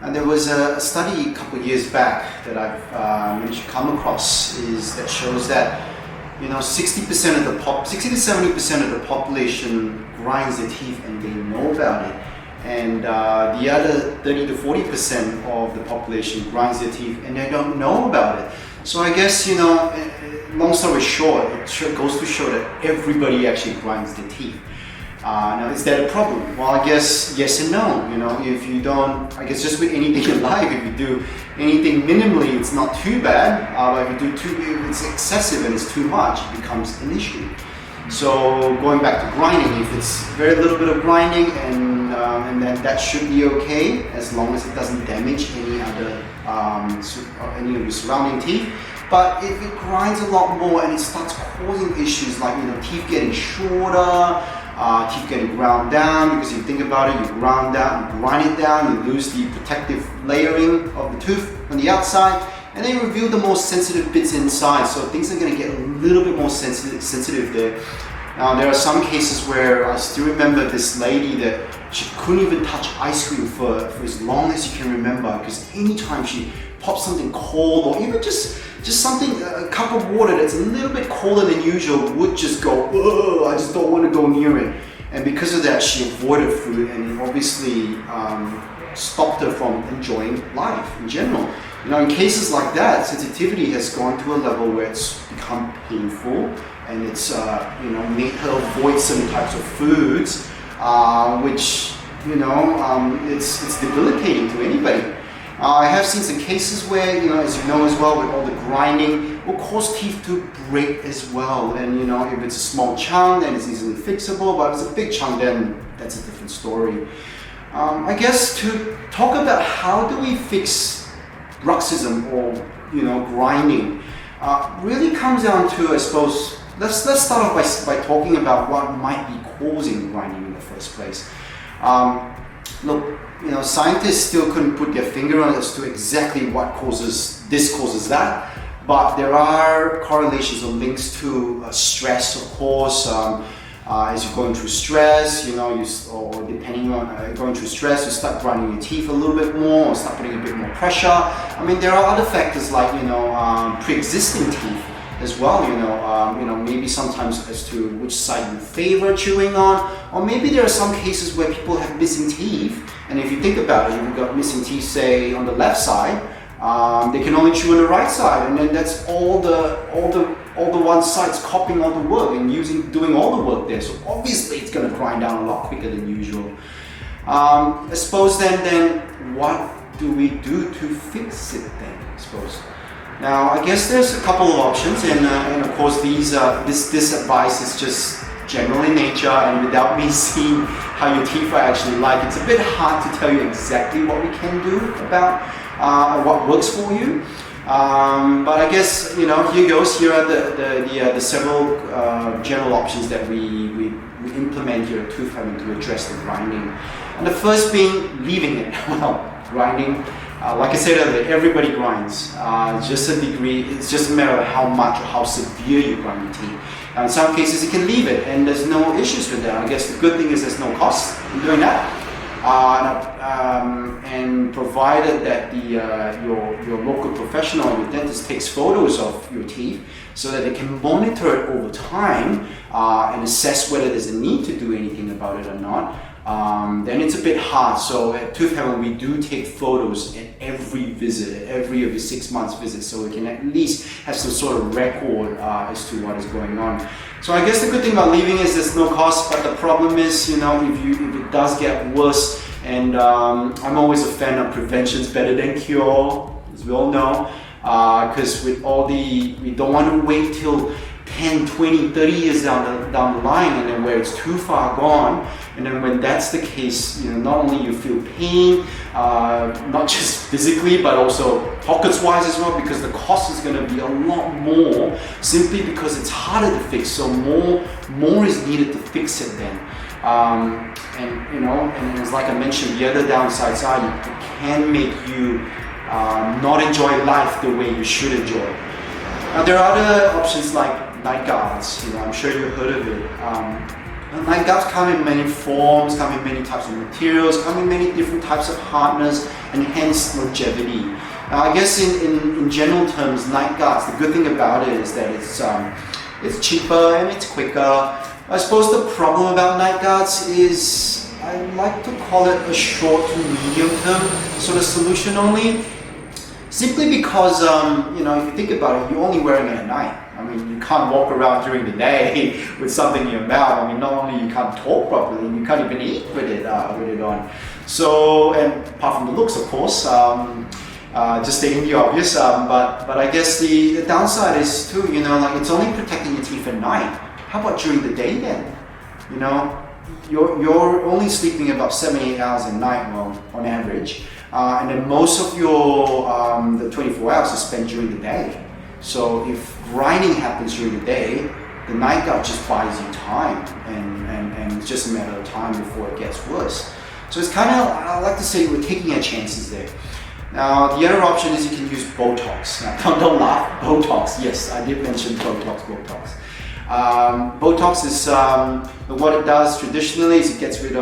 And there was a study a couple of years back that I've managed to come across that shows that 60% of the 60 to 70% of the population grinds their teeth and they know about it, and the other 30 to 40% of the population grinds their teeth and they don't know about it. So I guess long story short, it goes to show that everybody actually grinds their teeth. Now, is that a problem? Well, I guess yes and no. If you don't, I guess just with anything in life, if you do anything minimally, it's not too bad. If you do if it's excessive and it's too much, it becomes an issue. So going back to grinding, if it's very little bit of grinding, and then that should be okay as long as it doesn't damage any other any of your surrounding teeth. But if it grinds a lot more and it starts causing issues like teeth getting shorter, teeth getting ground down, because you think about it, you grind it down, you lose the protective layering of the tooth on the outside, and then you reveal the most sensitive bits inside, so things are going to get a little bit more sensitive there. Now, there are some cases where I still remember this lady that she couldn't even touch ice cream for as long as you can remember, because anytime she popped something cold, or even just something, a cup of water that's a little bit colder than usual, would just go, oh, I just don't want to go near it. And because of that, she avoided food, and it obviously stopped her from enjoying life in general. In cases like that, sensitivity has gone to a level where it's become painful, and it's made her avoid certain types of foods, which it's debilitating to anybody. I have seen some cases where, as you know as well, with all the grinding, will cause teeth to break as well. And if it's a small chunk, then it's easily fixable. But if it's a big chunk, then that's a different story. I guess to talk about how do we fix bruxism or grinding, really comes down to, I suppose, let's start off by talking about what might be causing grinding in the first place. Look, scientists still couldn't put their finger on as to exactly what causes that, but there are correlations or links to stress, of course. As you're going through stress, or depending on going through stress, you start grinding your teeth a little bit more, or start putting a bit more pressure. I mean, there are other factors like pre-existing teeth as well. Maybe sometimes as to which side you favor chewing on, or maybe there are some cases where people have missing teeth, and if you think about it, you've got missing teeth, say on the left side, they can only chew on the right side, and then that's all the one side's copying all the work and doing all the work there. So obviously it's going to grind down a lot quicker than usual. I suppose then what do we do to fix it then? I suppose. Now, I guess there's a couple of options, and of course this advice is just general in nature, and without me seeing how your teeth are actually like, it's a bit hard to tell you exactly what we can do about what works for you. But I guess here goes. Here are the several general options that we implement here at Tooth Heaven to address the grinding. And the first being leaving it. Well, grinding. Like I said earlier, everybody grinds. Just a degree. It's just a matter of how much or how severe you grind your teeth. In some cases, you can leave it, and there's no issues with that. I guess the good thing is there's no cost in doing that. And provided that your local professional, your dentist, takes photos of your teeth so that they can monitor it over time and assess whether there's a need to do anything about it or not, then it's a bit hard. So at Tooth Heaven, we do take photos at every visit, every 6 months visit, so we can at least have some sort of record as to what is going on. So I guess the good thing about leaving is there's no cost, but the problem is, if it does get worse, and I'm always a fan of prevention's better than cure, as we all know, because we don't want to wait till 10, 20, 30 years down the line, and then where it's too far gone. And then when that's the case, not only you feel pain, not just physically, but also pockets-wise as well, because the cost is going to be a lot more, simply because it's harder to fix. So more is needed to fix it then. And it's like I mentioned, the other downsides are it can make you not enjoy life the way you should enjoy it. Now, there are other options like Nightguards. I'm sure you've heard of it. Nightguards come in many forms, come in many types of materials, come in many different types of hardness, and hence longevity. Now, I guess in general terms, Nightguards, the good thing about it is that it's cheaper and it's quicker. I suppose the problem about Nightguards is I like to call it a short to medium term sort of solution only. Simply because, you know, if you think about it, you're only wearing it at night. I mean, you can't walk around during the day with something in your mouth. I mean, not only you can't talk properly, you can't even eat with it on. So, and apart from the looks, of course, just stating the obvious, but I guess the downside is too, you know, like it's only protecting your teeth at night. How about during the day then? You know, you're only sleeping about 7-8 hours a night, well, on average. And then most of your the 24 hours is spent during the day. So if grinding happens during the day, the Nightguard just buys you time, and it's just a matter of time before it gets worse. So it's kind of, I like to say, we're taking our chances there. Now the other option is you can use Botox. Now don't laugh, Botox. Yes, I did mention Botox. Botox is what it does traditionally is it gets rid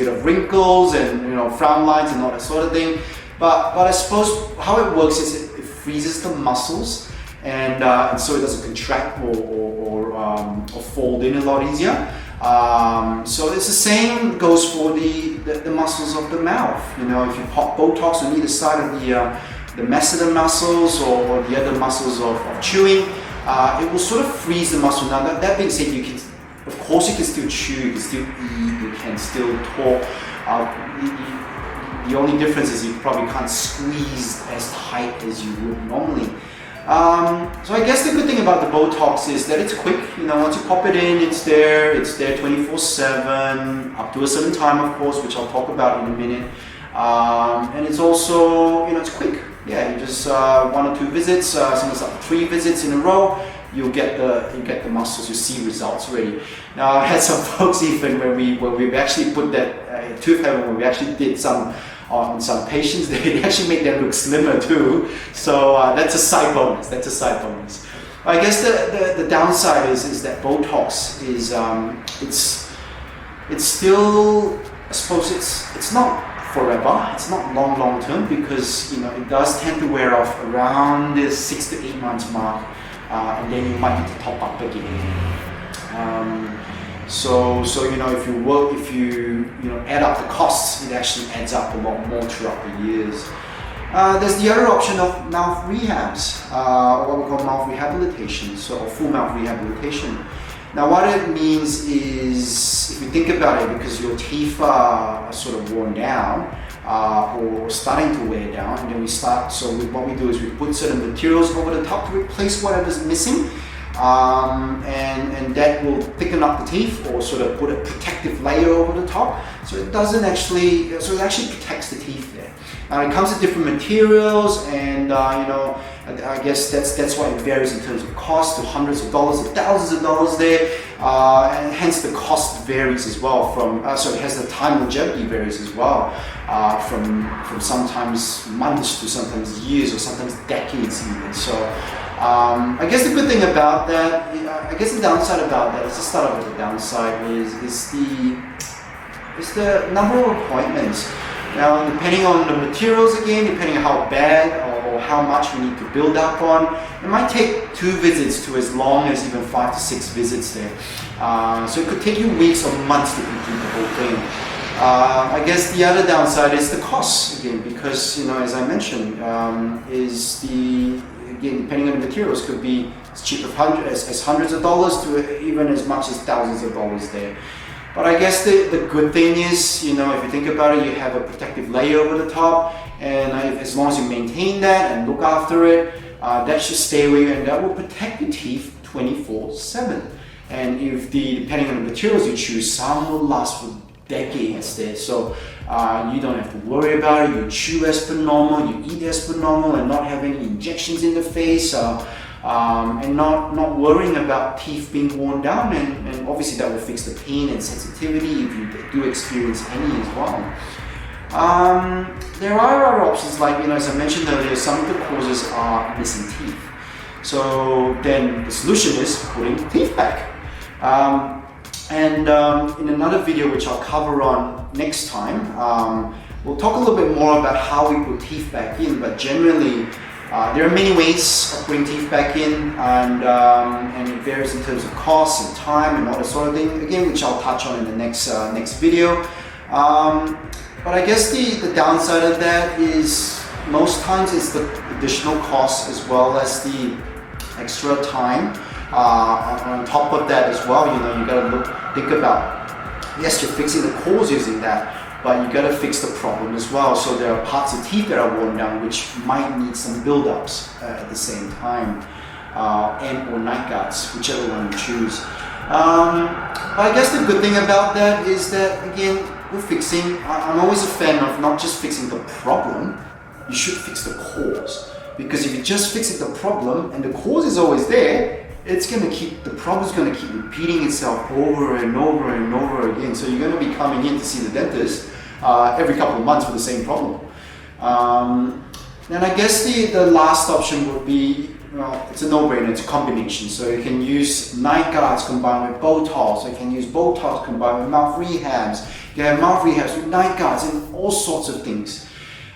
of wrinkles and, you know, frown lines and all that sort of thing. But I suppose how it works is it freezes the muscles and so it doesn't contract or fold in a lot easier. So it's the same goes for the muscles of the mouth. You know, if you pop Botox on either side of the masseter muscles or the other muscles of chewing, it will sort of freeze the muscle. Now that being said, of course you can still chew, you can still eat, you can still talk. The only difference is you probably can't squeeze as tight as you would normally. So I guess the good thing about the Botox is that it's quick. You know, once you pop it in, it's there 24/7, up to a certain time, of course, which I'll talk about in a minute. And it's also, you know, it's quick. Yeah, you just 1 or 2 visits, sometimes up to 3 visits in a row, you'll get the muscles, you see results already. Now I had some folks even when we actually put that tooth heaven, when we actually did some on some patients, they actually make them look slimmer too. So that's a side bonus. I guess the downside is that Botox is it's still, I suppose it's not forever, it's not long term, because, you know, it does tend to wear off around the 6 to 8 months mark, and then you might need to top up again. So you know, if you add up the costs, it actually adds up a lot more throughout the years. There's the other option of mouth rehabs, or what we call mouth rehabilitation, so full mouth rehabilitation. Now what it means is, if you think about it, because your teeth are sort of worn down or starting to wear down, and then what we do is we put certain materials over the top to replace whatever's missing, and that will thicken up the teeth or sort of put a protective layer over the top, so it actually protects the teeth there. Now it comes in different materials, and you know, I guess that's why it varies in terms of cost, to hundreds of dollars to thousands of dollars there, and hence the cost varies as well. Hence the time longevity varies as well, from sometimes months to sometimes years or sometimes decades even. So I guess the good thing about that, I guess the downside about that, let's just start off with the downside, is the number of appointments. Now, depending on the materials again, depending on how bad or how much we need to build up on, it might take 2 visits to as long as even 5 to 6 visits there. So it could take you weeks or months to complete the whole thing. I guess the other downside is the costs again, because, you know, as I mentioned, depending on the materials, could be as cheap as hundreds of dollars to even as much as thousands of dollars there. But I guess the good thing is, you know, if you think about it, you have a protective layer over the top, and as long as you maintain that and look after it, that should stay with you, and that will protect your teeth 24/7. And depending on the materials you choose, some will last for decades there. So you don't have to worry about it. You chew as per normal, you eat as per normal, and not have any injections in the face. And not worrying about teeth being worn down, and obviously that will fix the pain and sensitivity if you do experience any as well. There are other options, like, you know, as I mentioned earlier, some of the causes are missing teeth. So then the solution is putting teeth back. And in another video, which I'll cover on next time, we'll talk a little bit more about how we put teeth back in, but generally, there are many ways of putting teeth back in, and it varies in terms of cost and time and all that sort of thing, again, which I'll touch on in the next video. But I guess the downside of that is most times it's the additional cost as well as the extra time. On top of that as well, you gotta think about, yes, you're fixing the cause using that, but you gotta fix the problem as well. So there are parts of teeth that are worn down which might need some build-ups at the same time, and or night guards, whichever one you choose. But I guess the good thing about that is that, again, we're fixing, I'm always a fan of not just fixing the problem, you should fix the cause. Because if you're just fixing the problem and the cause is always there, the problem's gonna keep repeating itself over and over and over again. So you're gonna be coming in to see the dentist every couple of months with the same problem. And I guess the last option would be, well, it's a no-brainer, it's a combination. So you can use night guards combined with Botox, or you can use Botox combined with mouth rehabs. You have mouth rehabs with night guards and all sorts of things.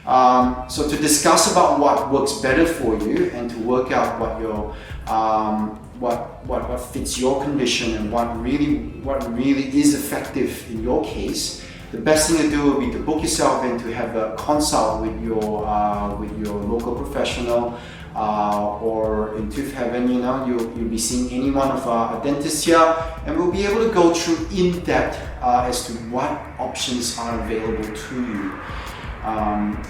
So to discuss about what works better for you and to work out what your what fits your condition and what really is effective in your case, the best thing to do would be to book yourself in to have a consult with your local professional, or in Tooth Heaven, you'll be seeing any one of our dentists here, and we'll be able to go through in depth as to what options are available to you.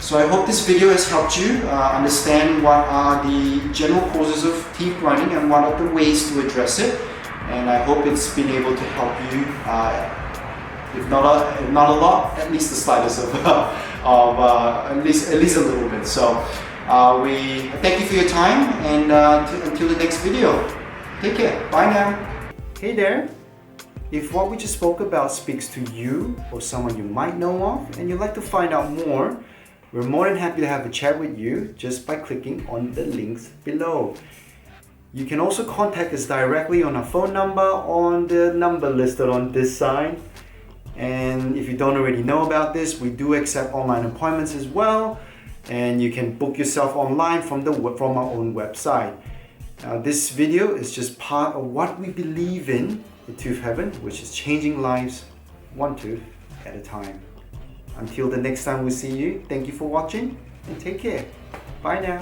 So I hope this video has helped you understand what are the general causes of teeth grinding and what are the ways to address it. And I hope it's been able to help you, if not a lot, at least the slightest of at least a little bit. So we thank you for your time, and until the next video, take care. Bye now. Hey there. If what we just spoke about speaks to you or someone you might know of and you'd like to find out more, we're more than happy to have a chat with you just by clicking on the links below. You can also contact us directly on our phone number on the number listed on this side. And if you don't already know about this, we do accept online appointments as well, and you can book yourself online from our own website. Now, this video is just part of what we believe in Tooth Heaven, which is changing lives one tooth at a time. Until the next time we see you, thank you for watching and take care. Bye now.